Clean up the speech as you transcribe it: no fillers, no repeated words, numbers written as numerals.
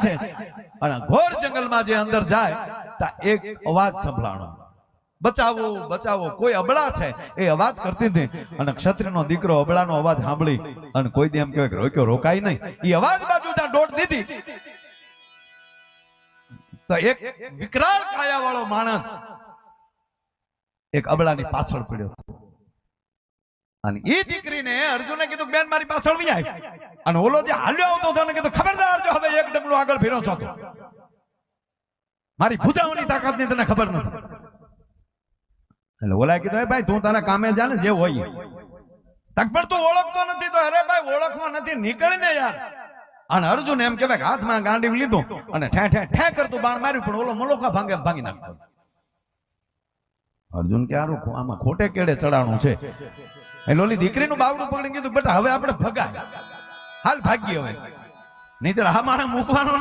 છે અને ઘોર જંગલમાં જે અંદર જાય તા એક અવાજ સંભળાણો, બચાવો બચાવો. કોઈ અબળા છે એ અવાજ કરતી હતી અને ક્ષત્રિયનો દીકરો અબળાનો અવાજ સાંભળી અને કોઈ દી એમ કહેવાય રોક્યો રોકાય નહીં. એ અવાજ બાજુ ત્યાં દોડ દીધી તો એક વિકરાળ કાયા વાળો માણસ એક અબળાની પાછળ પડ્યો અને એ દીકરીને અર્જુને કીધું બેન મારી પાછળ વી આય. અને ઓલો જે હાલ્યો આવતો હતો ને કીધું ખબરદાર જો હવે એક ડગલું આગળ ફેરો છો તો મારી ભૂજાઓની તાકાત ની તને ખબર નથી. એટલે ઓલા કીધું ભાઈ તું તારા કામે જાણે જે હોય તકબર તું ઓળખતો નથી તો અરે ભાઈ ઓળખવા નથી નીકળ ને યાર. અને અર્જુન એમ કહેવાય હાથમાં ગાંડી લીધું અને ઠે ઠે ઠે કરતું બાણ માર્યું પણ ઓલો મલોખા ભાંગી નાખતો. અર્જુન કે આમાં ખોટે કેડે ચડાણું છે. એટલે ઓલી દીકરીનું બાવડું પકડી કીધું બેટા હવે આપણે ભગાય હાલ ભાગી હવે નહીં તો આ માણસ મૂકવાનો